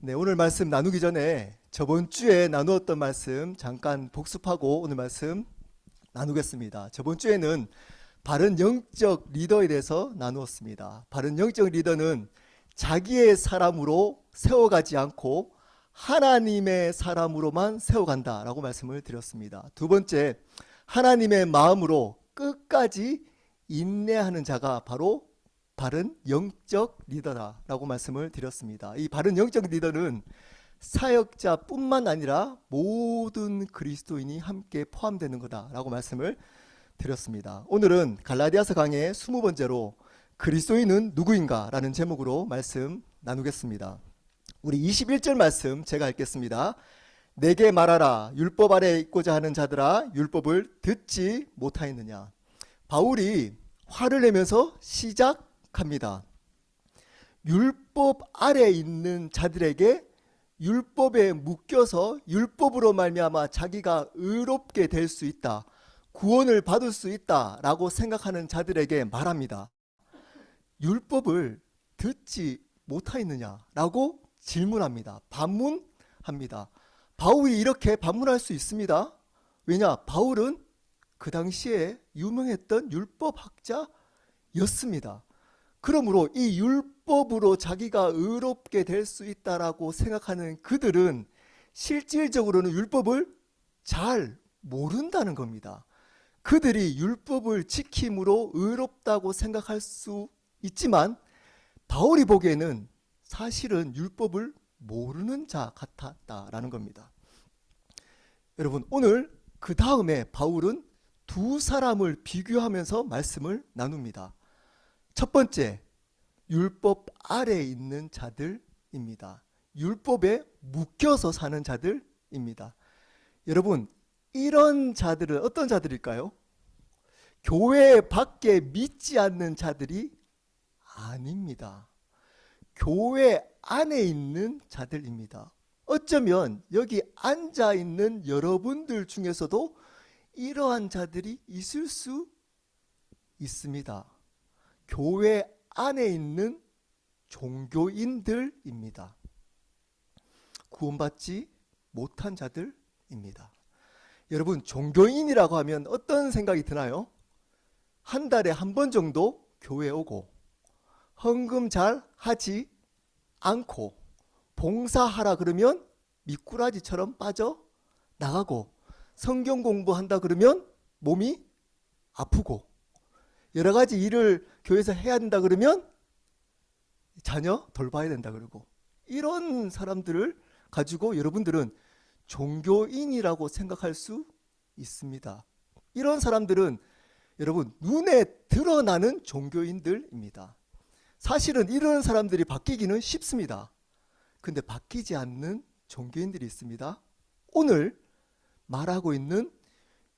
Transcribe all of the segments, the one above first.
네, 오늘 말씀 나누기 전에 저번 주에 나누었던 말씀 잠깐 복습하고 오늘 말씀 나누겠습니다. 저번 주에는 바른 영적 리더에 대해서 나누었습니다. 바른 영적 리더는 자기의 사람으로 세워가지 않고 하나님의 사람으로만 세워간다라고 말씀을 드렸습니다. 두 번째, 하나님의 마음으로 끝까지 인내하는 자가 바로 바른 영적 리더다라고 말씀을 드렸습니다. 이 바른 영적 리더는 사역자뿐만 아니라 모든 그리스도인이 함께 포함되는 거다라고 말씀을 드렸습니다. 오늘은 갈라디아서 강의 20번째로 그리스도인은 누구인가 라는 제목으로 말씀 나누겠습니다. 우리 21절 말씀 제가 읽겠습니다. 내게 말하라, 율법 아래 있고자 하는 자들아, 율법을 듣지 못하였느냐. 바울이 화를 내면서 시작합니다. 율법 아래 있는 자들에게 율법에 묶여서 율법으로 말미암아 자기가 의롭게 될 수 있다, 구원을 받을 수 있다라고 생각하는 자들에게 말합니다. 율법을 듣지 못하였느냐라고 질문합니다. 반문합니다. 바울이 이렇게 반문할 수 있습니다. 왜냐? 바울은 그 당시에 유명했던 율법학자였습니다. 그러므로 이 율법으로 자기가 의롭게 될 수 있다라고 생각하는 그들은 실질적으로는 율법을 잘 모른다는 겁니다. 그들이 율법을 지킴으로 의롭다고 생각할 수 있지만 바울이 보기에는 사실은 율법을 모르는 자 같았다라는 겁니다. 여러분, 오늘 그 다음에 바울은 두 사람을 비교하면서 말씀을 나눕니다. 첫 번째, 율법 아래에 있는 자들입니다. 율법에 묶여서 사는 자들입니다. 여러분, 이런 자들은 어떤 자들일까요? 교회 밖에 믿지 않는 자들이 아닙니다. 교회 안에 있는 자들입니다. 어쩌면 여기 앉아 있는 여러분들 중에서도 이러한 자들이 있을 수 있습니다. 교회 안에 있는 종교인들입니다. 구원받지 못한 자들입니다. 여러분, 종교인이라고 하면 어떤 생각이 드나요? 한 달에 한 번 정도 교회 오고 헌금 잘 하지 않고 봉사하라 그러면 미꾸라지처럼 빠져 나가고 성경 공부한다 그러면 몸이 아프고 여러 가지 일을 교회에서 해야 된다 그러면 자녀 돌봐야 된다 그러고 이런 사람들을 가지고 여러분들은 종교인이라고 생각할 수 있습니다. 이런 사람들은 여러분 눈에 드러나는 종교인들입니다. 사실은 이런 사람들이 바뀌기는 쉽습니다. 근데 바뀌지 않는 종교인들이 있습니다. 오늘 말하고 있는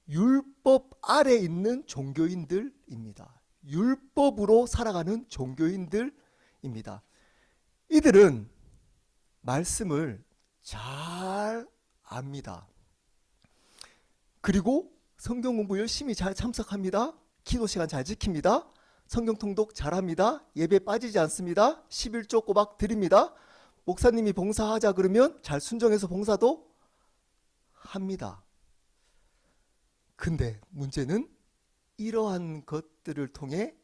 율법 아래 있는 종교인들입니다. 율법으로 살아가는 종교인들입니다. 이들은 말씀을 잘 압니다. 그리고 성경 공부 열심히 잘 참석합니다. 기도 시간 잘 지킵니다. 성경 통독 잘합니다. 예배 빠지지 않습니다. 11조 꼬박 드립니다. 목사님이 봉사하자 그러면 잘 순종해서 봉사도 합니다. 근데 문제는 이러한 것들을 통해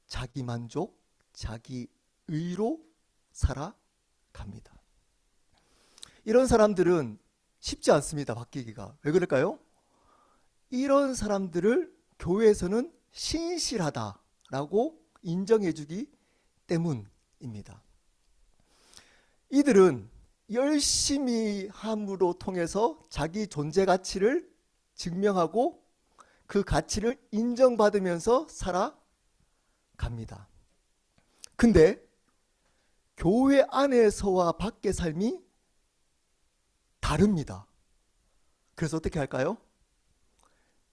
자기 만족, 자기 의로 살아갑니다. 이런 사람들은 쉽지 않습니다. 바뀌기가. 왜 그럴까요? 이런 사람들을 교회에서는 신실하다라고 인정해주기 때문입니다. 이들은 열심히 함으로 통해서 자기 존재 가치를 증명하고 그 가치를 인정받으면서 살아갑니다. 근데 교회 안에서와 밖의 삶이 다릅니다. 그래서 어떻게 할까요?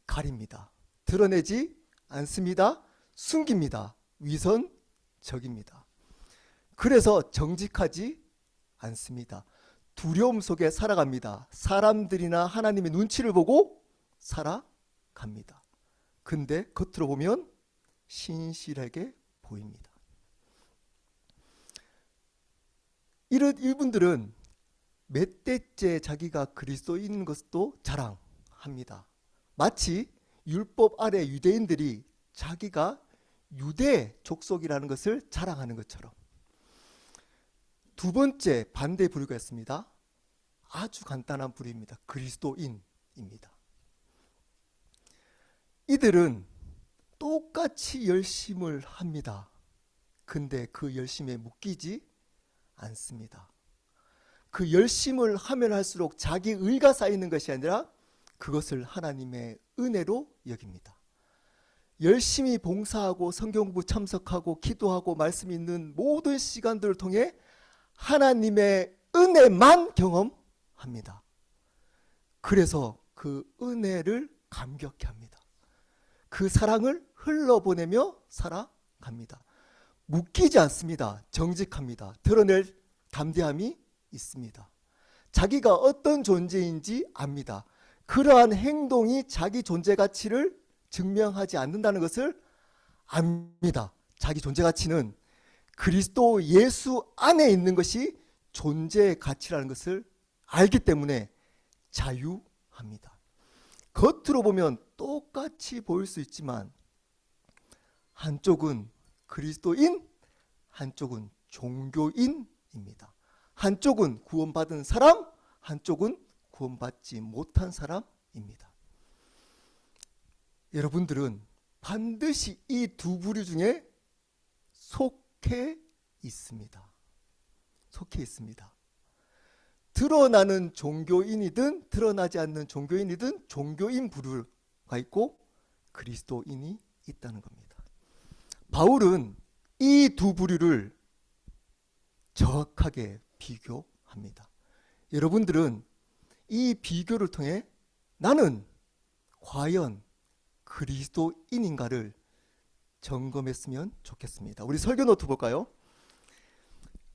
가립니다. 드러내지 않습니다. 숨깁니다. 위선적입니다. 그래서 정직하지 않습니다. 두려움 속에 살아갑니다. 사람들이나 하나님의 눈치를 보고 살아갑니다. 근데 겉으로 보면 신실하게 보입니다. 이런 이분들은 몇 대째 자기가 그리스도인인 것도 자랑합니다. 마치 율법 아래 유대인들이 자기가 유대 족속이라는 것을 자랑하는 것처럼. 두 번째 반대 부류가 있습니다. 아주 간단한 부류입니다. 그리스도인입니다. 이들은 똑같이 열심을 합니다. 근데 그 열심에 묶이지 않습니다. 그 열심을 하면 할수록 자기 의가 쌓이는 것이 아니라 그것을 하나님의 은혜로 여깁니다. 열심히 봉사하고 성경부 참석하고 기도하고 말씀 있는 모든 시간들을 통해 하나님의 은혜만 경험합니다. 그래서 그 은혜를 감격해 합니다. 그 사랑을 흘러보내며 살아갑니다. 묶이지 않습니다. 정직합니다. 드러낼 담대함이 있습니다. 자기가 어떤 존재인지 압니다. 그러한 행동이 자기 존재 가치를 증명하지 않는다는 것을 압니다. 자기 존재 가치는 그리스도 예수 안에 있는 것이 존재 가치라는 것을 알기 때문에 자유합니다. 겉으로 보면 똑같이 보일 수 있지만 한쪽은 그리스도인, 한쪽은 종교인입니다. 한쪽은 구원받은 사람, 한쪽은 구원받지 못한 사람입니다. 여러분들은 반드시 이 두 부류 중에 속해 있습니다. 속해 있습니다. 드러나는 종교인이든 드러나지 않는 종교인이든 종교인 부류가 있고 그리스도인이 있다는 겁니다. 바울은 이 두 부류를 정확하게 비교합니다. 여러분들은 이 비교를 통해 나는 과연 그리스도인인가를 점검했으면 좋겠습니다. 우리 설교 노트 볼까요?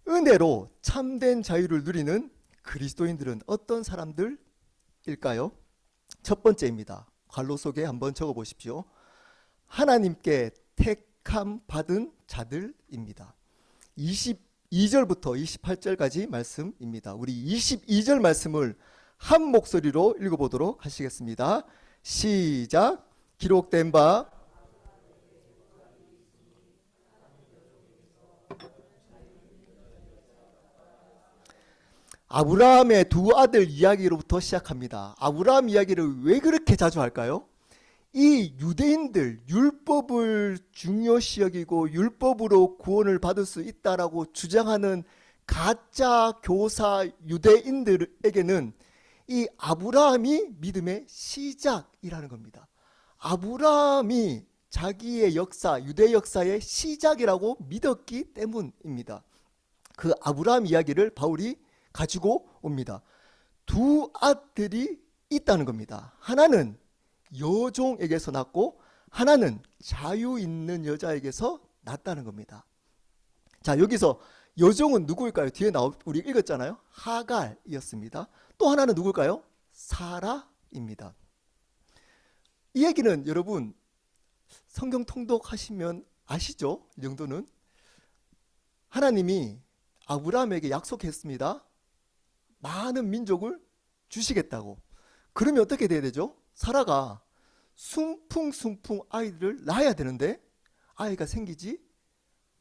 은혜로 참된 자유를 누리는 그리스도인들은 어떤 사람들일까요? 첫 번째입니다. 괄호 속에 한번 적어 보십시오. 하나님께 택함 받은 자들입니다. 22절부터 28절까지 말씀입니다. 우리 22절 말씀을 한 목소리로 읽어보도록 하시겠습니다. 시작. 기록된 바 아브라함의 두 아들 이야기로부터 시작합니다. 아브라함 이야기를 왜 그렇게 자주 할까요? 이 유대인들 율법을 중요시 여기고 율법으로 구원을 받을 수 있다라고 주장하는 가짜 교사 유대인들에게는 이 아브라함이 믿음의 시작이라는 겁니다. 아브라함이 자기의 역사, 유대 역사의 시작이라고 믿었기 때문입니다. 그 아브라함 이야기를 바울이 가지고 옵니다. 두 아들이 있다는 겁니다. 하나는 여종에게서 낳고 하나는 자유 있는 여자에게서 낳았다는 겁니다. 자, 여기서 여종은 누구일까요? 뒤에 우리 읽었잖아요. 하갈이었습니다. 또 하나는 누굴까요? 사라입니다. 이 얘기는 여러분 성경 통독하시면 아시죠? 이 정도는. 하나님이 아브라함에게 약속했습니다. 많은 민족을 주시겠다고. 그러면 어떻게 돼야 되죠? 사라가 숭풍숭풍 아이들을 낳아야 되는데 아이가 생기지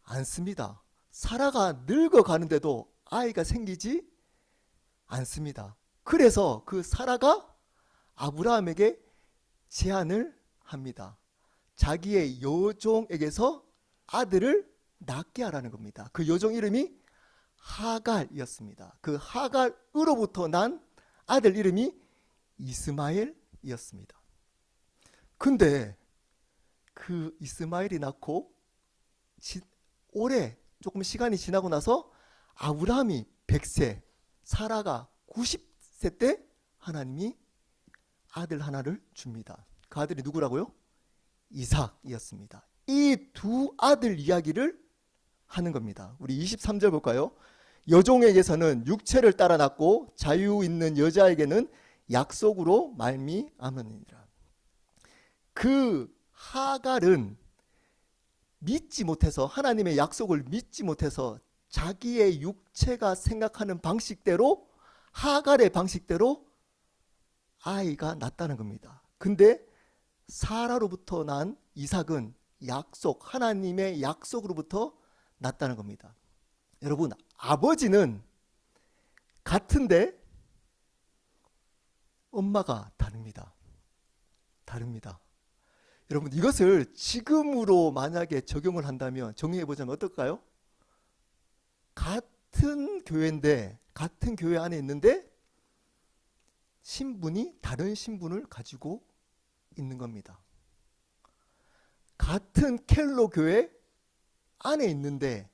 않습니다. 사라가 늙어가는데도 아이가 생기지 않습니다. 그래서 그 사라가 아브라함에게 제안을 합니다. 자기의 여종에게서 아들을 낳게 하라는 겁니다. 그 여종 이름이 하갈이었습니다. 그 하갈으로부터 난 아들 이름이 이스마엘이었습니다. 근데 그 이스마엘이 낳고 오래 조금 시간이 지나고 나서 아브라함이 100세, 사라가 90세 때 하나님이 아들 하나를 줍니다. 그 아들이 누구라고요? 이삭이었습니다. 이 두 아들 이야기를 하는 겁니다. 우리 23절 볼까요? 여종에게서는 육체를 따라 낳고 자유 있는 여자에게는 약속으로 말미암으니라. 그 하갈은 믿지 못해서, 하나님의 약속을 믿지 못해서 자기의 육체가 생각하는 방식대로, 하갈의 방식대로 아이가 낳았다는 겁니다. 근데 사라로부터 난 이삭은 약속, 하나님의 약속으로부터 낳았다는 겁니다. 여러분, 아버지는 같은데 엄마가 다릅니다. 다릅니다. 여러분, 이것을 지금으로 만약에 적용을 한다면, 정리해 보자면 어떨까요? 같은 교회인데, 같은 교회 안에 있는데 신분이 다른 신분을 가지고 있는 겁니다. 같은 켈로 교회 안에 있는데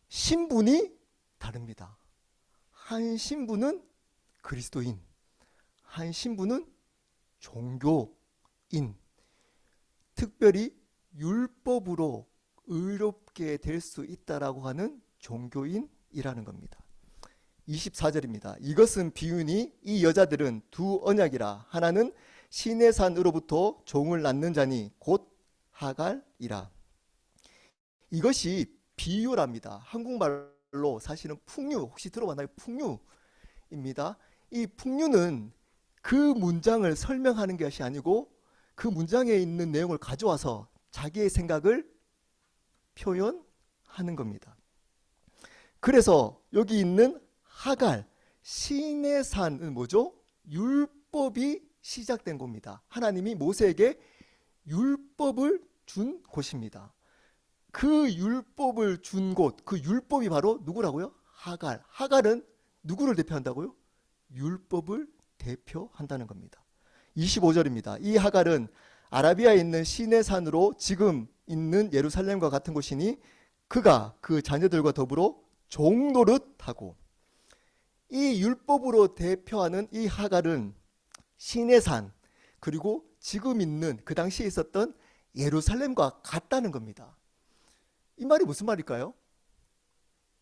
신분이 다릅니다. 한 신분은 그리스도인, 한 신분은 종교인, 특별히 율법으로 의롭게 될 수 있다라고 하는 종교인이라는 겁니다. 24절입니다. 이것은 비유니 이 여자들은 두 언약이라. 하나는 시내 산으로부터 종을 낳는 자니 곧 하갈이라. 이것이 비유랍니다. 한국말로 사실은 풍류, 혹시 들어봤나요? 풍류입니다. 이 풍류는 그 문장을 설명하는 것이 아니고 그 문장에 있는 내용을 가져와서 자기의 생각을 표현하는 겁니다. 그래서 여기 있는 하갈, 시내산은 뭐죠? 율법이 시작된 곳입니다. 하나님이 모세에게 율법을 준 곳입니다. 그 율법을 준 곳, 그 율법이 바로 누구라고요? 하갈. 하갈은 누구를 대표한다고요? 율법을 대표한다는 겁니다. 25절입니다. 이 하갈은 아라비아에 있는 시내산으로 지금 있는 예루살렘과 같은 곳이니 그가 그 자녀들과 더불어 종노릇하고. 이 율법으로 대표하는 이 하갈은 시내산, 그리고 지금 있는 그 당시에 있었던 예루살렘과 같다는 겁니다. 이 말이 무슨 말일까요?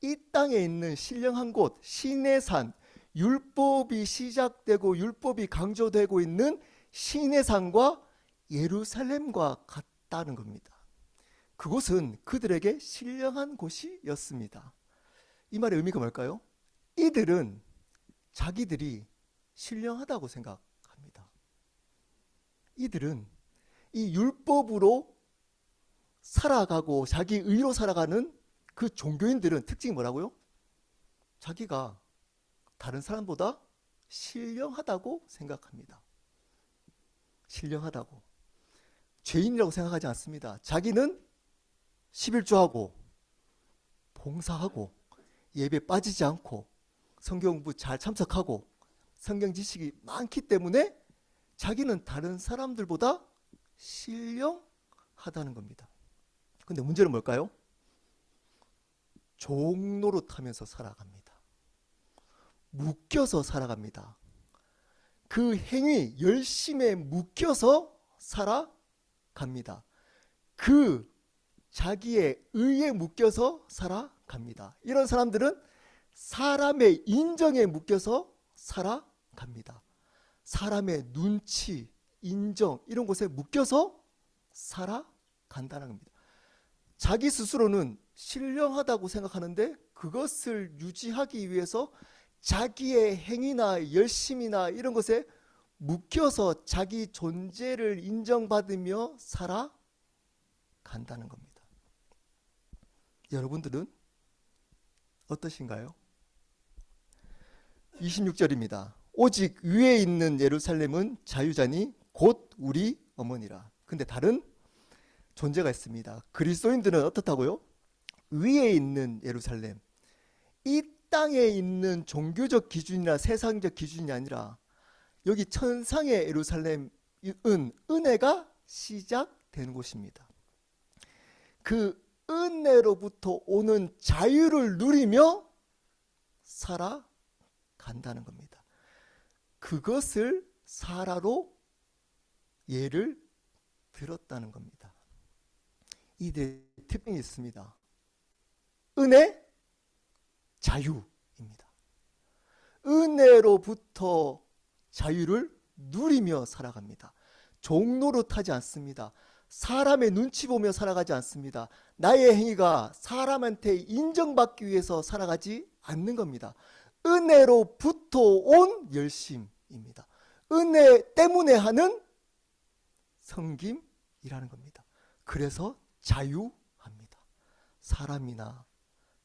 이 땅에 있는 신령한 곳, 시내산, 율법이 시작되고 율법이 강조되고 있는 시내산과 예루살렘과 같다는 겁니다. 그곳은 그들에게 신령한 곳이었습니다. 이 말의 의미가 뭘까요? 이들은 자기들이 신령하다고 생각합니다. 이들은 이 율법으로 살아가고 자기 의로 살아가는 그 종교인들은 특징이 뭐라고요? 자기가 다른 사람보다 신령하다고 생각합니다. 신령하다고. 죄인이라고 생각하지 않습니다. 자기는 11조하고 봉사하고 예배 빠지지 않고 성경 공부 잘 참석하고 성경 지식이 많기 때문에 자기는 다른 사람들보다 신령하다는 겁니다. 근데 문제는 뭘까요? 종노릇하면서 살아갑니다. 묶여서 살아갑니다. 그 행위, 열심에 묶여서 살아갑니다. 그 자기의 의에 묶여서 살아갑니다. 이런 사람들은 사람의 인정에 묶여서 살아갑니다. 사람의 눈치, 인정 이런 곳에 묶여서 살아간다는 겁니다. 자기 스스로는 신령하다고 생각하는데 그것을 유지하기 위해서 자기의 행위나 열심이나 이런 것에 묶여서 자기 존재를 인정받으며 살아간다는 겁니다. 여러분들은 어떠신가요? 26절입니다. 오직 위에 있는 예루살렘은 자유자니 곧 우리 어머니라. 근데 다른 존재가 있습니다. 그리스도인들은 어떻다고요? 위에 있는 예루살렘. 이 땅에 있는 종교적 기준이나 세상적 기준이 아니라 여기 천상의 예루살렘은 은혜가 시작되는 곳입니다. 그 은혜로부터 오는 자유를 누리며 살아간다는 겁니다. 그것을 사라로 예를 들었다는 겁니다. 이들 특징이 있습니다. 은혜, 자유입니다. 은혜로부터 자유를 누리며 살아갑니다. 종노릇하지 않습니다. 사람의 눈치 보며 살아가지 않습니다. 나의 행위가 사람한테 인정받기 위해서 살아가지 않는 겁니다. 은혜로부터 온 열심입니다. 은혜 때문에 하는 섬김이라는 겁니다. 그래서 자유합니다. 사람이나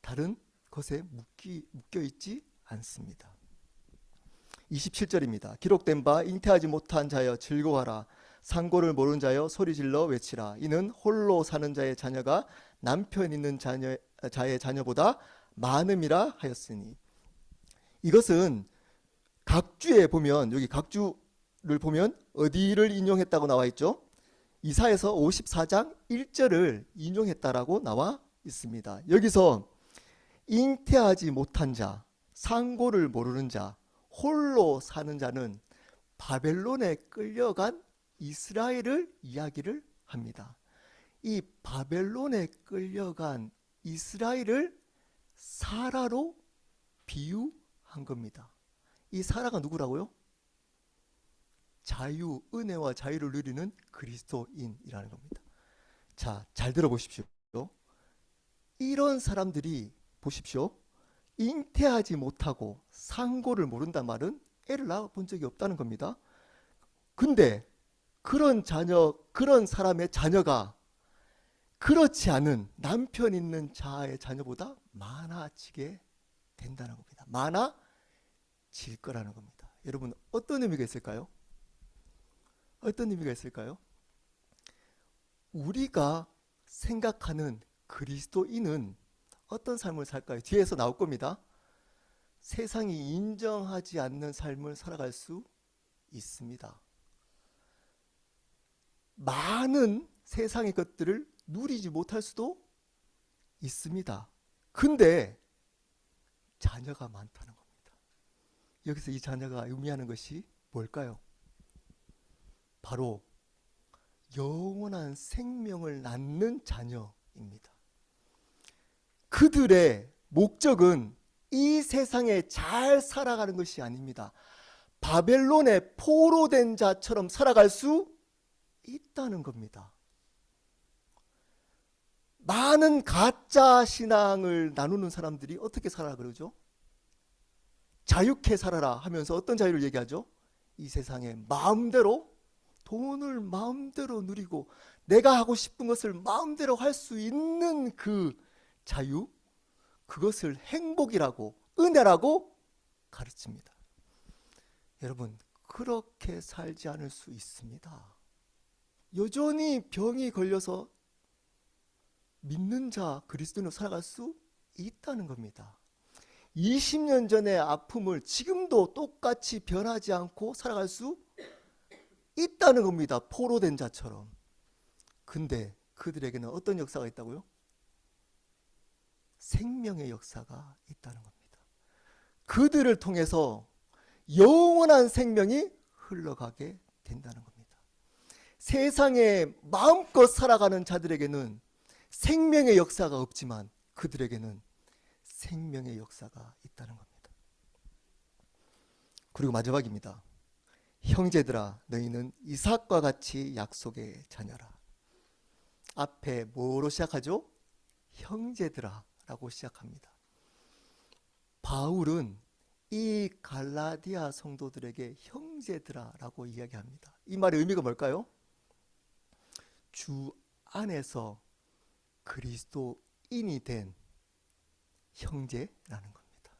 다른 것에 묶여 있지 않습니다. 27절입니다. 기록된 바 잉태하지 못한 자여 즐거워하라. 상고를 모르는 자여 소리질러 외치라. 이는 홀로 사는 자의 자녀가 남편 있는 자의 자녀보다 많음이라 하였으니. 이것은 각주에 보면, 여기 각주를 보면 어디를 인용했다고 나와 있죠? 이사야서 54장 1절을 인용했다라고 나와 있습니다. 여기서 잉태하지 못한 자, 상고를 모르는 자, 홀로 사는 자는 바벨론에 끌려간 이스라엘을 이야기를 합니다. 이 바벨론에 끌려간 이스라엘을 사라로 비유한 겁니다. 이 사라가 누구라고요? 자유, 은혜와 자유를 누리는 그리스도인이라는 겁니다. 자, 잘 들어보십시오. 이런 사람들이 보십시오. 잉태하지 못하고 상고를 모른단 말은 애를 낳아본 적이 없다는 겁니다. 근데 그런 사람의 자녀가 그렇지 않은 남편 있는 자의 자녀보다 많아지게 된다는 겁니다. 많아질 거라는 겁니다. 여러분, 어떤 의미가 있을까요? 어떤 의미가 있을까요? 우리가 생각하는 그리스도인은 어떤 삶을 살까요? 뒤에서 나올 겁니다. 세상이 인정하지 않는 삶을 살아갈 수 있습니다. 많은 세상의 것들을 누리지 못할 수도 있습니다. 근데 자녀가 많다는 겁니다. 여기서 이 자녀가 의미하는 것이 뭘까요? 바로 영원한 생명을 낳는 자녀입니다. 그들의 목적은 이 세상에 잘 살아가는 것이 아닙니다. 바벨론에 포로된 자처럼 살아갈 수 있다는 겁니다. 많은 가짜 신앙을 나누는 사람들이 어떻게 살아라 그러죠? 자유케 살아라 하면서 어떤 자유를 얘기하죠? 이 세상에 마음대로 돈을 마음대로 누리고 내가 하고 싶은 것을 마음대로 할 수 있는 그 자유, 그것을 행복이라고, 은혜라고 가르칩니다. 여러분, 그렇게 살지 않을 수 있습니다. 여전히 병이 걸려서 믿는 자 그리스도인으로 살아갈 수 있다는 겁니다. 20년 전의 아픔을 지금도 똑같이 변하지 않고 살아갈 수 있다는 겁니다. 포로된 자처럼. 근데 그들에게는 어떤 역사가 있다고요? 생명의 역사가 있다는 겁니다. 그들을 통해서 영원한 생명이 흘러가게 된다는 겁니다. 세상에 마음껏 살아가는 자들에게는 생명의 역사가 없지만 그들에게는 생명의 역사가 있다는 겁니다. 그리고 마지막입니다. 형제들아, 너희는 이삭과 같이 약속의 자녀라. 앞에 뭐로 시작하죠? 형제들아 라고 시작합니다. 바울은 이 갈라디아 성도들에게 형제들아 라고 이야기합니다. 이 말의 의미가 뭘까요? 주 안에서 그리스도인이 된 형제라는 겁니다.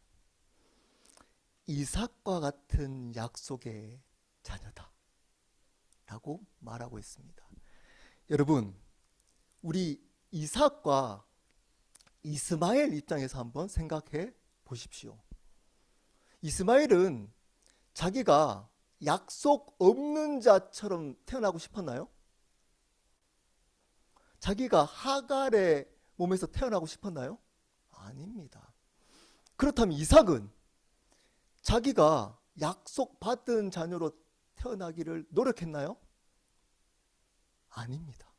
이삭과 같은 약속의 자녀다 라고 말하고 있습니다. 여러분, 우리 이삭과 이스마엘 입장에서 한번 생각해 보십시오. 이스마엘은 자기가 약속 없는 자처럼 태어나고 싶었나요? 자기가 하갈의 몸에서 태어나고 싶었나요? 아닙니다. 그렇다면 이삭은 자기가 약속받은 자녀로 태어나기를 노력했나요? 아닙니다.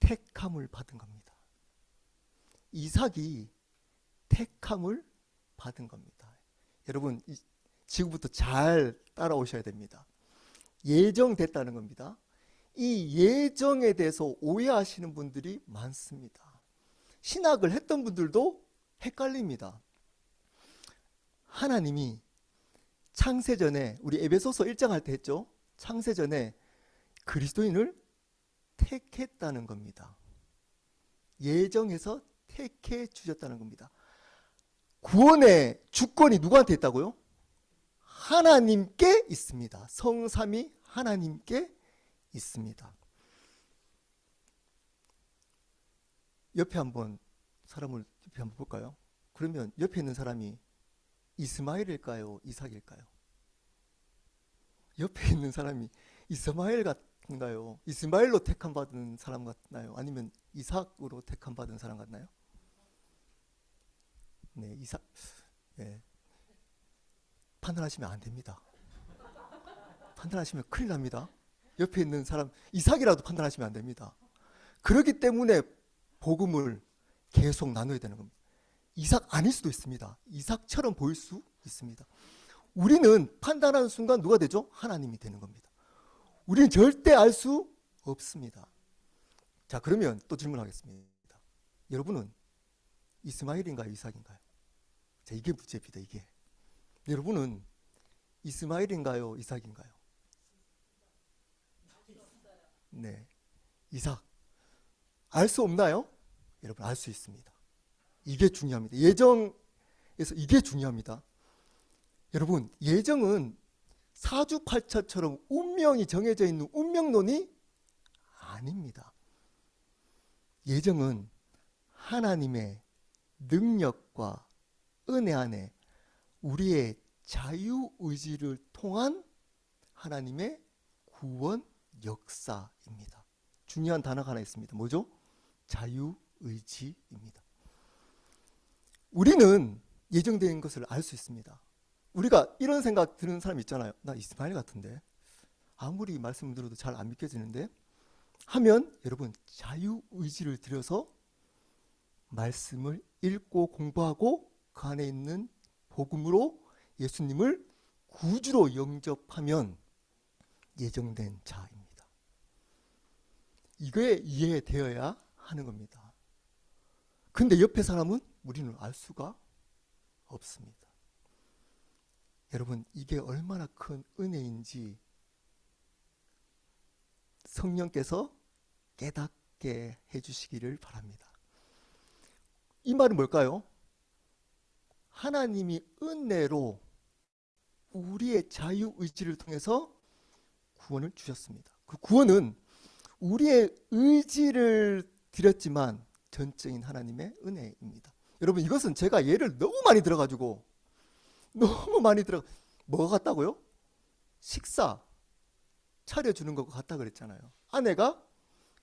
택함을 받은 겁니다. 이삭이 택함을 받은 겁니다. 여러분, 지금부터 잘 따라오셔야 됩니다. 예정됐다는 겁니다. 이 예정에 대해서 오해하시는 분들이 많습니다. 신학을 했던 분들도 헷갈립니다. 하나님이 창세전에, 우리 에베소서 1장 할 때 했죠. 창세전에 그리스도인을 택했다는 겁니다. 예정해서 택해 주셨다는 겁니다. 구원의 주권이 누구한테 있다고요? 하나님께 있습니다. 성삼위 하나님께 있습니다. 옆에 한번 사람을 옆에 한번 볼까요? 그러면 옆에 있는 사람이 이스마엘일까요? 이삭일까요? 옆에 있는 사람이 이스마엘 같은가요? 이스마엘로 택함 받은 사람 같나요? 아니면 이삭으로 택함 받은 사람 같나요? 네, 이삭. 네. 판단하시면 안 됩니다. 판단하시면 큰일 납니다. 옆에 있는 사람 이삭이라도 판단하시면 안 됩니다. 그렇기 때문에 복음을 계속 나눠야 되는 겁니다. 이삭 아닐 수도 있습니다. 이삭처럼 보일 수 있습니다. 우리는 판단하는 순간 누가 되죠? 하나님이 되는 겁니다. 우리는 절대 알 수 없습니다. 자, 그러면 또 질문하겠습니다. 여러분은 이스마엘인가요? 이삭인가요? 자, 이게 문제입니다. 이게. 여러분은 이스마엘인가요? 이삭인가요? 네, 이삭. 알 수 없나요? 여러분, 알 수 있습니다. 이게 중요합니다. 예정에서 이게 중요합니다. 여러분, 예정은 사주팔자처럼 운명이 정해져 있는 운명론이 아닙니다. 예정은 하나님의 능력과 은혜 안에 우리의 자유의지를 통한 하나님의 구원 역사입니다. 중요한 단어가 하나 있습니다. 뭐죠? 자유의지입니다. 우리는 예정된 것을 알 수 있습니다. 우리가 이런 생각 드는 사람 있잖아요. 나 이스마엘 같은데 아무리 말씀을 들어도 잘 안 믿겨지는데 하면 여러분 자유의지를 들여서 말씀을 읽고 공부하고 그 안에 있는 복음으로 예수님을 구주로 영접하면 예정된 자입니다. 이게 이해되어야 하는 겁니다. 근데 옆에 사람은 우리는 알 수가 없습니다. 여러분, 이게 얼마나 큰 은혜인지 성령께서 깨닫게 해주시기를 바랍니다. 이 말은 뭘까요? 하나님이 은혜로 우리의 자유의지를 통해서 구원을 주셨습니다. 그 구원은 우리의 의지를 드렸지만 전적인 하나님의 은혜입니다. 여러분, 이것은 제가 예를 너무 많이 들어가지고 뭐가 같다고요? 식사 차려주는 것 같다 그랬잖아요. 아내가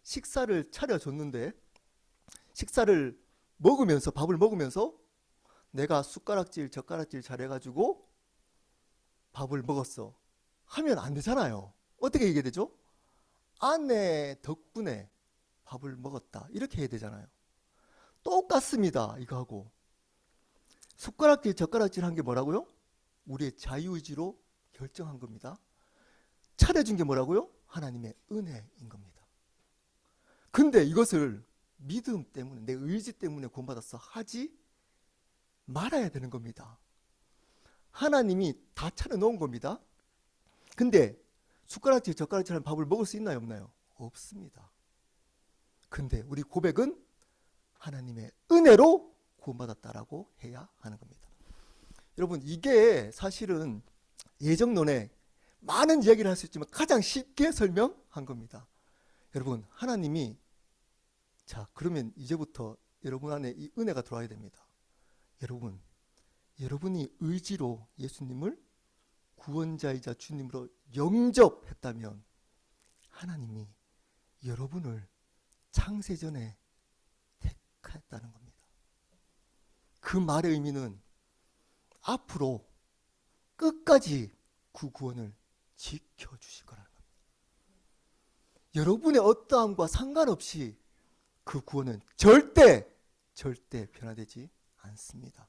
식사를 차려줬는데 식사를 먹으면서 밥을 먹으면서 내가 숟가락질 젓가락질 잘해가지고 밥을 먹었어 하면 안 되잖아요. 어떻게 얘기해야 되죠? 아내 덕분에 밥을 먹었다 이렇게 해야 되잖아요. 똑같습니다. 이거하고 숟가락질 젓가락질 한 게 뭐라고요? 우리의 자유의지로 결정한 겁니다. 차려준 게 뭐라고요? 하나님의 은혜인 겁니다. 근데 이것을 믿음 때문에 내 의지 때문에 구원받아서 하지 말아야 되는 겁니다. 하나님이 다 차려놓은 겁니다. 근데 숟가락질 젓가락질한 밥을 먹을 수 있나요? 없나요? 없습니다. 근데 우리 고백은 하나님의 은혜로 구원받았다라고 해야 하는 겁니다. 여러분, 이게 사실은 예정론에 많은 이야기를 할 수 있지만 가장 쉽게 설명한 겁니다. 여러분, 하나님이 자, 그러면 이제부터 여러분 안에 이 은혜가 들어와야 됩니다. 여러분이 의지로 예수님을 구원자이자 주님으로 영접했다면 하나님이 여러분을 창세전에 택했다는 겁니다. 그 말의 의미는 앞으로 끝까지 그 구원을 지켜주실 거라는 겁니다. 여러분의 어떠함과 상관없이 그 구원은 절대 변화되지 않습니다.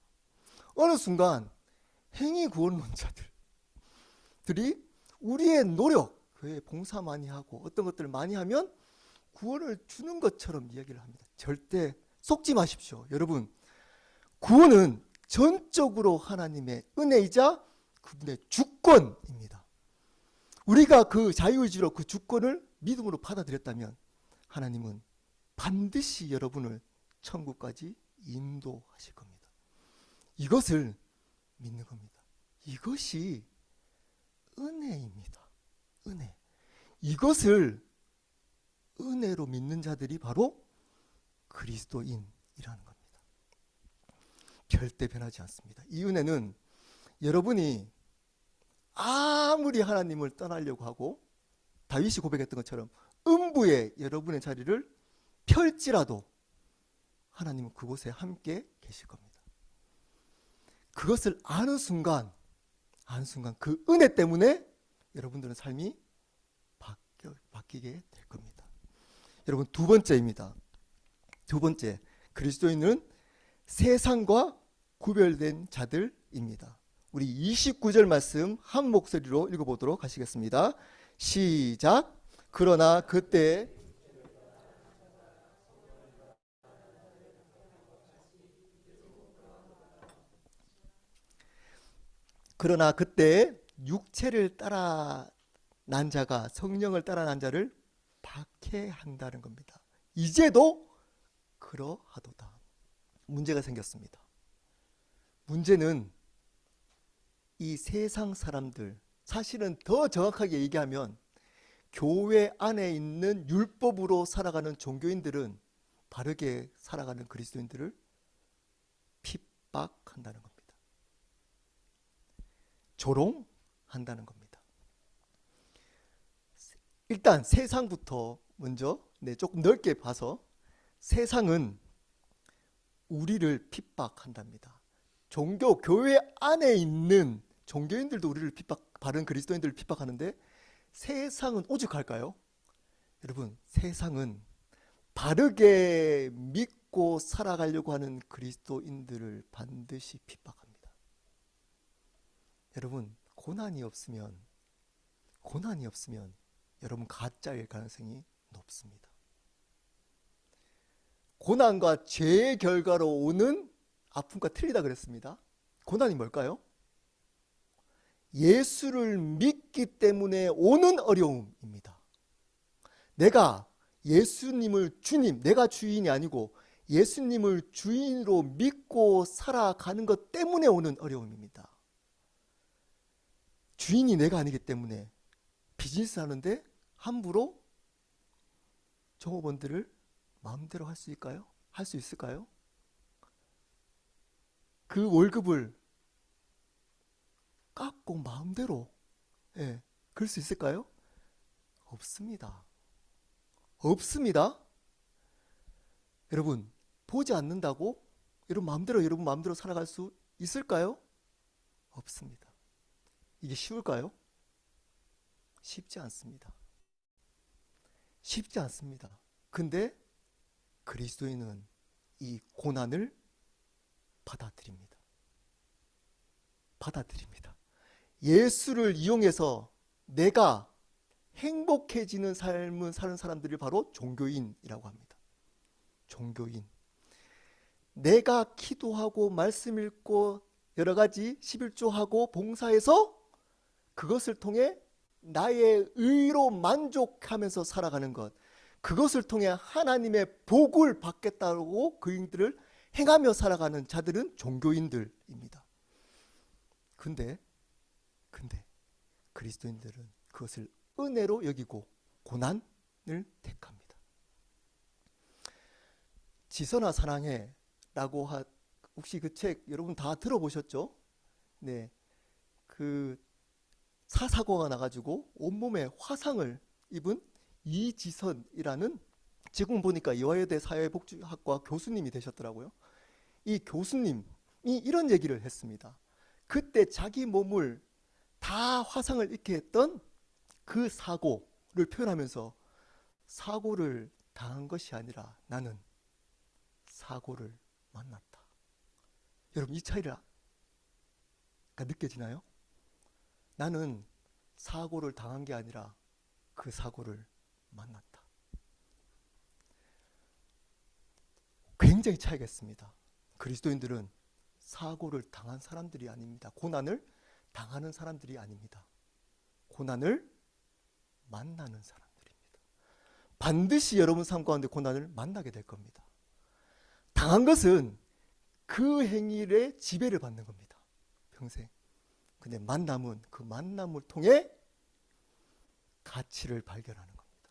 어느 순간 행위 구원론자들이 우리의 노력, 교회 봉사 많이 하고 어떤 것들을 많이 하면 구원을 주는 것처럼 이야기를 합니다. 절대 속지 마십시오. 여러분, 구원은 전적으로 하나님의 은혜이자 그분의 주권입니다. 우리가 그 자유의지로 그 주권을 믿음으로 받아들였다면 하나님은 반드시 여러분을 천국까지 인도하실 겁니다. 이것을 믿는 겁니다. 이것이 은혜입니다. 은혜. 이것을 은혜로 믿는 자들이 바로 그리스도인이라는 겁니다. 절대 변하지 않습니다. 이 은혜는 여러분이 아무리 하나님을 떠나려고 하고 다윗이 고백했던 것처럼 음부에 여러분의 자리를 펼지라도 하나님은 그곳에 함께 계실 겁니다. 그것을 아는 순간 그 은혜 때문에 여러분들은 삶이 바뀌게 될 겁니다. 여러분, 두 번째입니다. 두 번째, 그리스도인은 세상과 구별된 자들입니다. 우리 29절 말씀 한 목소리로 읽어보도록 하시겠습니다. 시작. 그러나 그때 육체를 따라 난 자가 성령을 따라 난 자를 박해한다는 겁니다. 이제도 그러하도다. 문제가 생겼습니다. 문제는 이 세상 사람들, 사실은 더 정확하게 얘기하면 교회 안에 있는 율법으로 살아가는 종교인들은 바르게 살아가는 그리스도인들을 핍박한다는 겁니다. 조롱한다는 겁니다. 일단 세상부터 먼저 조금 넓게 봐서 세상은 우리를 핍박한답니다. 교회 안에 있는 종교인들도 우리를 바른 그리스도인들을 핍박하는데 세상은 오죽할까요? 여러분, 세상은 바르게 믿고 살아가려고 하는 그리스도인들을 반드시 핍박합니다. 여러분, 고난이 없으면 여러분 가짜일 가능성이 높습니다. 고난과 죄의 결과로 오는 아픔과 틀리다 그랬습니다. 고난이 뭘까요? 예수를 믿기 때문에 오는 어려움입니다. 내가 예수님을 주님, 내가 주인이 아니고 예수님을 주인으로 믿고 살아가는 것 때문에 오는 어려움입니다. 주인이 내가 아니기 때문에 비즈니스 하는데 함부로 종업원들을 마음대로 할 수 있을까요? 할 수 있을까요? 그 월급을 깎고 마음대로 그럴 수 있을까요? 없습니다. 없습니다. 여러분, 보지 않는다고 여러분 마음대로 살아갈 수 있을까요? 없습니다. 이게 쉬울까요? 쉽지 않습니다. 쉽지 않습니다. 근데 그리스도인은 이 고난을 받아들입니다. 예수를 이용해서 내가 행복해지는 삶을 사는 사람들이 바로 종교인이라고 합니다. 종교인. 내가 기도하고 말씀 읽고 여러 가지 11조하고 봉사해서 그것을 통해 나의 의로 만족하면서 살아가는 것, 그것을 통해 하나님의 복을 받겠다고 그 일들을 행하며 살아가는 자들은 종교인들입니다. 근데 그리스도인들은 그것을 은혜로 여기고 고난을 택합니다. 지선아 사랑해 라고 혹시 그 책 여러분 다 들어보셨죠? 네, 그 사고가 나가지고 온몸에 화상을 입은 이지선이라는, 지금 보니까 이화여대 사회복지학과 교수님이 되셨더라고요. 이 교수님이 이런 얘기를 했습니다. 그때 자기 몸을 다 화상을 입게 했던 그 사고를 표현하면서, 사고를 당한 것이 아니라 나는 사고를 만났다. 여러분, 이 차이가 느껴지나요? 나는 사고를 당한 게 아니라 그 사고를 만났다. 굉장히 차이가 있습니다. 그리스도인들은 사고를 당한 사람들이 아닙니다. 고난을 당하는 사람들이 아닙니다. 고난을 만나는 사람들입니다. 반드시 여러분 삶 가운데 고난을 만나게 될 겁니다. 당한 것은 그 행위의 지배를 받는 겁니다. 평생. 근데 만남은 그 만남을 통해 가치를 발견하는 겁니다.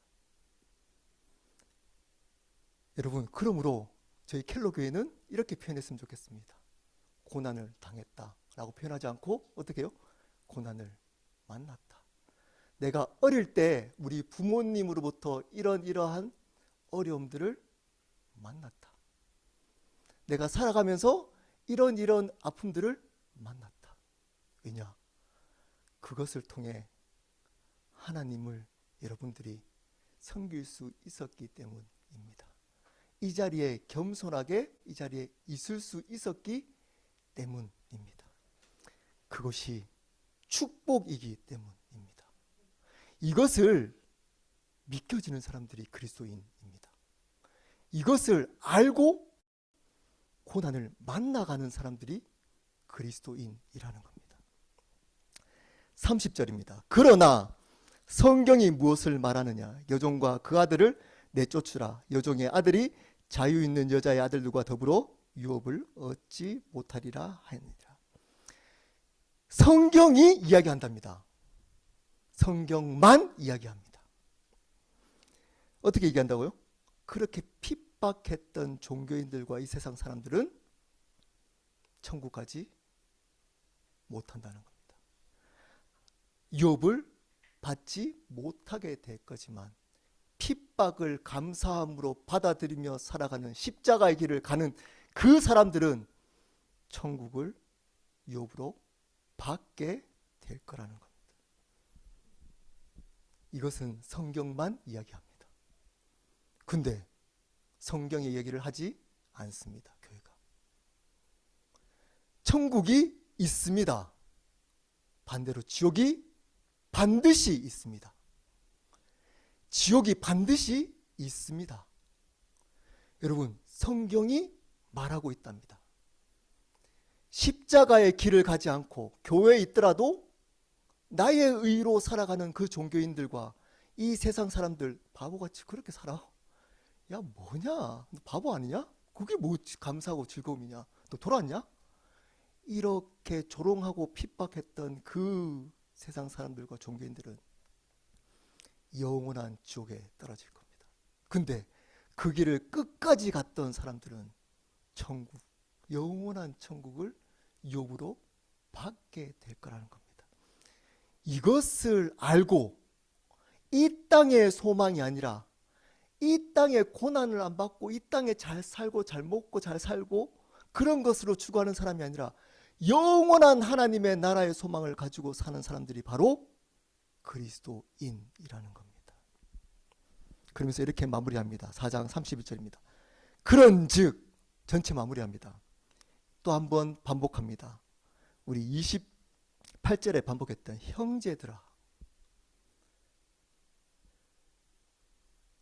여러분, 그러므로 저희 켈로 교회는 이렇게 표현했으면 좋겠습니다. 고난을 당했다라고 표현하지 않고 어떻게 해요? 고난을 만났다. 내가 어릴 때 우리 부모님으로부터 이러한 어려움들을 만났다. 내가 살아가면서 이런 아픔들을 만났다. 왜냐? 그것을 통해 하나님을 여러분들이 섬길 수 있었기 때문입니다. 이 자리에 겸손하게 이 자리에 있을 수 있었기 때문입니다. 그것이 축복이기 때문입니다. 이것을 믿겨지는 사람들이 그리스도인입니다. 이것을 알고 고난을 만나가는 사람들이 그리스도인이라는 겁니다. 30절입니다. 그러나 성경이 무엇을 말하느냐? 여종과 그 아들을 내쫓으라. 여종의 아들이 자유 있는 여자의 아들들과 더불어 유업을 얻지 못하리라 하니라. 성경이 이야기한답니다. 성경만 이야기합니다. 어떻게 얘기한다고요? 그렇게 핍박했던 종교인들과 이 세상 사람들은 천국 가지 못한다는 겁니다. 유업을 받지 못하게 될 거지만 핍박을 감사함으로 받아들이며 살아가는 십자가의 길을 가는 그 사람들은 천국을 유업으로 받게 될 거라는 겁니다. 이것은 성경만 이야기합니다. 근데 성경의 얘기를 하지 않습니다. 교회가. 천국이 있습니다. 반대로 지옥이 반드시 있습니다. 지옥이 반드시 있습니다. 여러분, 성경이 말하고 있답니다. 십자가의 길을 가지 않고 교회에 있더라도 나의 의로 살아가는 그 종교인들과 이 세상 사람들 바보같이 그렇게 살아. 야, 뭐냐? 너 바보 아니냐? 그게 뭐 감사하고 즐거움이냐? 너 돌아왔냐? 이렇게 조롱하고 핍박했던 그 세상 사람들과 종교인들은 영원한 지옥에 떨어질 겁니다. 근데 그 길을 끝까지 갔던 사람들은 천국, 영원한 천국을 유업으로 받게 될 거라는 겁니다. 이것을 알고 이 땅의 소망이 아니라 이 땅의 고난을 안 받고 이 땅에 잘 살고 잘 먹고 잘 살고 그런 것으로 추구하는 사람이 아니라 영원한 하나님의 나라의 소망을 가지고 사는 사람들이 바로 그리스도인이라는 겁니다. 그러면서 이렇게 마무리합니다. 4장 31절입니다. 그런즉 전체 마무리합니다. 또 한번 반복합니다. 우리 28절에 반복했던 형제들아,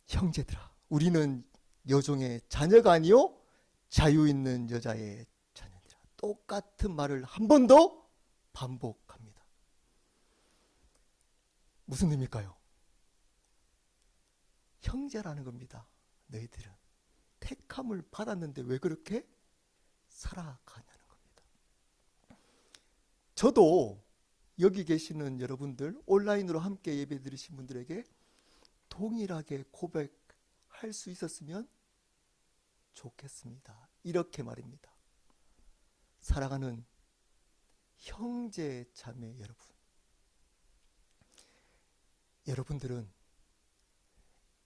형제들아, 우리는 여종의 자녀가 아니요 자유 있는 여자의 자녀니라. 똑같은 말을 한 번 더 반복합니다. 무슨 의미일까요? 형제라는 겁니다. 너희들은 택함을 받았는데 왜 그렇게 살아가냐는 겁니다. 저도 여기 계시는 여러분들, 온라인으로 함께 예배 드리신 분들에게 동일하게 고백할 수 있었으면 좋겠습니다. 이렇게 말입니다. 사랑하는 형제 자매 여러분, 여러분들은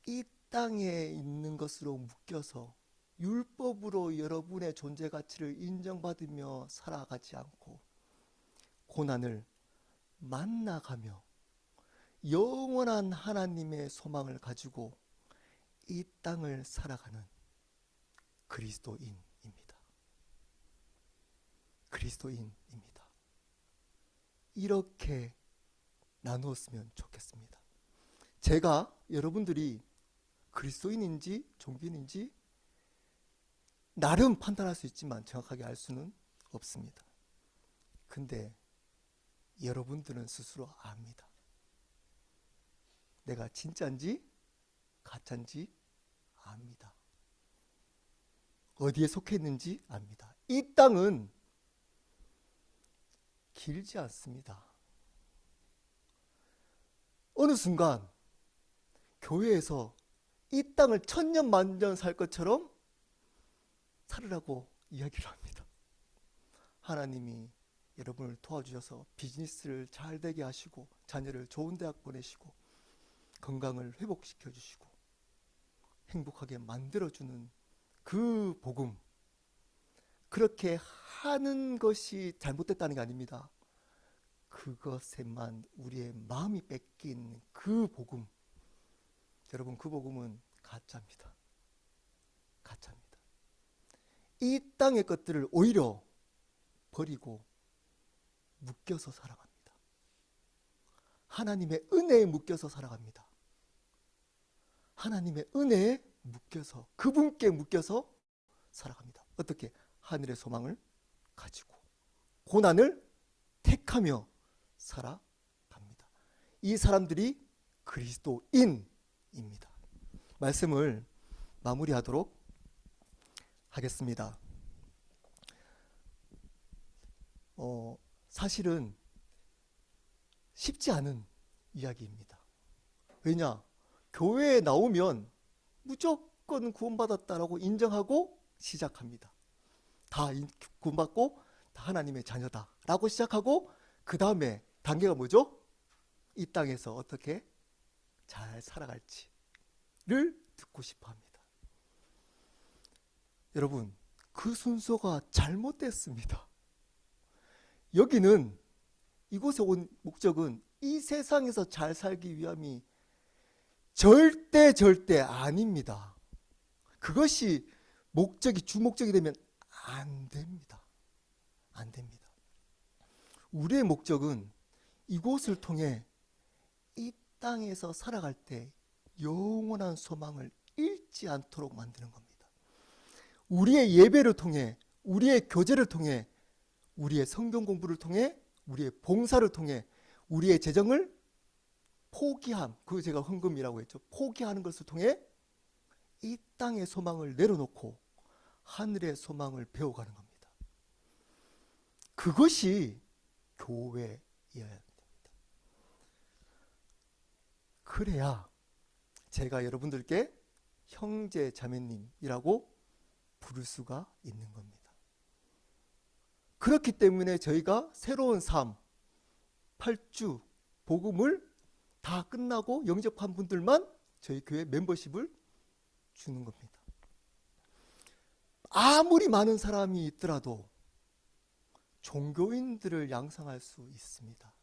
이 땅에 있는 것으로 묶여서 율법으로 여러분의 존재 가치를 인정받으며 살아가지 않고 고난을 만나가며 영원한 하나님의 소망을 가지고 이 땅을 살아가는 그리스도인입니다. 그리스도인입니다. 이렇게 나누었으면 좋겠습니다. 제가 여러분들이 그리스도인인지 종교인인지 나름 판단할 수 있지만 정확하게 알 수는 없습니다. 근데 여러분들은 스스로 압니다. 내가 진짜인지 가짜인지 압니다. 어디에 속해 있는지 압니다. 이 땅은 길지 않습니다. 어느 순간 교회에서 이 땅을 천년만년 살 것처럼 살으라고 이야기를 합니다. 하나님이 여러분을 도와주셔서 비즈니스를 잘 되게 하시고 자녀를 좋은 대학 보내시고 건강을 회복시켜 주시고 행복하게 만들어주는 그 복음, 그렇게 하는 것이 잘못됐다는 게 아닙니다. 그것에만 우리의 마음이 뺏긴 그 복음, 여러분, 그 복음은 가짜입니다. 가짜입니다. 이 땅의 것들을 오히려 버리고 묶여서 살아갑니다. 하나님의 은혜에 묶여서 살아갑니다. 하나님의 은혜에 묶여서, 그분께 묶여서 살아갑니다. 어떻게? 하늘의 소망을 가지고 고난을 택하며 살아갑니다. 이 사람들이 그리스도인입니다. 말씀을 마무리하도록 하겠습니다. 사실은 쉽지 않은 이야기입니다. 왜냐? 교회에 나오면 무조건 구원받았다라고 인정하고 시작합니다. 다 구원받고 다 하나님의 자녀다 라고 시작하고, 그 다음에 단계가 뭐죠? 이 땅에서 어떻게 잘 살아갈지를 듣고 싶어 합니다. 여러분, 그 순서가 잘못됐습니다. 여기는, 이곳에 온 목적은 이 세상에서 잘 살기 위함이 절대 아닙니다. 그것이 목적이 주목적이 되면 안 됩니다. 안 됩니다. 우리의 목적은 이곳을 통해 이 땅에서 살아갈 때 영원한 소망을 잃지 않도록 만드는 겁니다. 우리의 예배를 통해, 우리의 교제를 통해, 우리의 성경 공부를 통해, 우리의 봉사를 통해, 우리의 재정을 포기함, 그 제가 헌금이라고 했죠. 포기하는 것을 통해 이 땅의 소망을 내려놓고 하늘의 소망을 배워가는 겁니다. 그것이 교회여야 됩니다. 그래야 제가 여러분들께 형제 자매님이라고 부를 수가 있는 겁니다. 그렇기 때문에 저희가 새로운 삶, 8주 복음을 다 끝나고 영접한 분들만 저희 교회 멤버십을 주는 겁니다. 아무리 많은 사람이 있더라도 종교인들을 양성할 수 있습니다.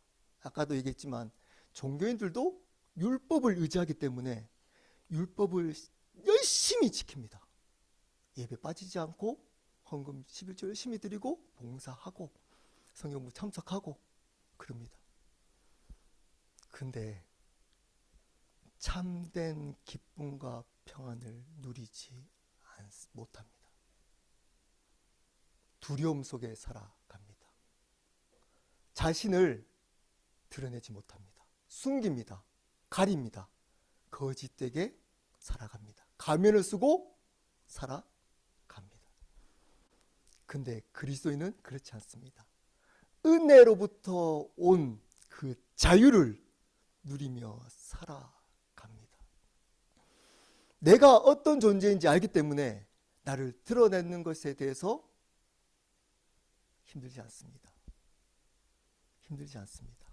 아까도 얘기했지만 종교인들도 율법을 의지하기 때문에 율법을 열심히 지킵니다. 예배 빠지지 않고 헌금 11조 열심히 드리고 봉사하고 성경공부 참석하고 그럽니다. 근데 참된 기쁨과 평안을 누리지 못합니다. 두려움 속에 살아갑니다. 자신을 드러내지 못합니다. 숨깁니다. 가립니다. 거짓되게 살아갑니다. 가면을 쓰고 살아갑니다. 근데 그리스도인은 그렇지 않습니다. 은혜로부터 온 그 자유를 누리며 살아갑니다. 내가 어떤 존재인지 알기 때문에 나를 드러내는 것에 대해서 힘들지 않습니다. 힘들지 않습니다.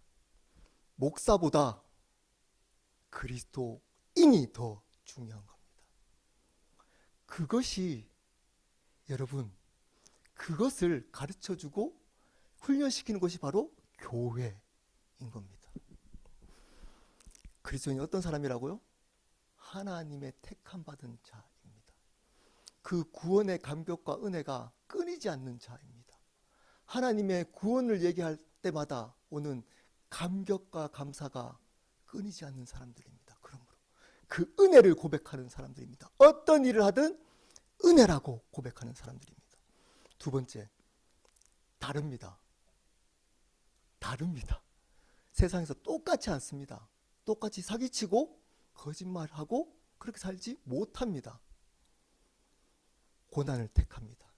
목사보다 그리스도인이 더 중요한 겁니다. 그것이, 여러분, 그것을 가르쳐주고 훈련시키는 것이 바로 교회인 겁니다. 그리스도인이 어떤 사람이라고요? 하나님의 택함 받은 자입니다. 그 구원의 감격과 은혜가 끊이지 않는 자입니다. 하나님의 구원을 얘기할 때마다 오는 감격과 감사가 끊이지 않는 사람들입니다. 그런 분. 그 은혜를 고백하는 사람들입니다. 어떤 일을 하든 은혜라고 고백하는 사람들입니다. 두 번째, 다릅니다. 다릅니다. 세상에서 똑같지 않습니다. 똑같이 사기치고 거짓말하고 그렇게 살지 못합니다. 고난을 택합니다.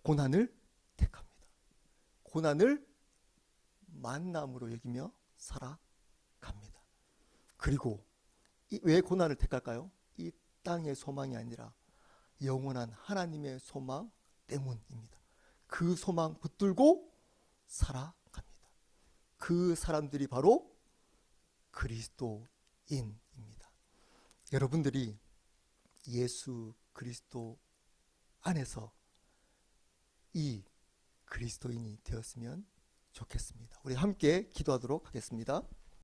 고난을 택합니다. 고난을 만남으로 여기며 살아갑니다. 그리고 왜 고난을 택할까요? 이 땅의 소망이 아니라 영원한 하나님의 소망 때문입니다. 그 소망 붙들고 살아갑니다. 그 사람들이 바로 그리스도인입니다. 여러분들이 예수 그리스도 안에서 이 그리스도인이 되었으면 좋겠습니다. 우리 함께 기도하도록 하겠습니다.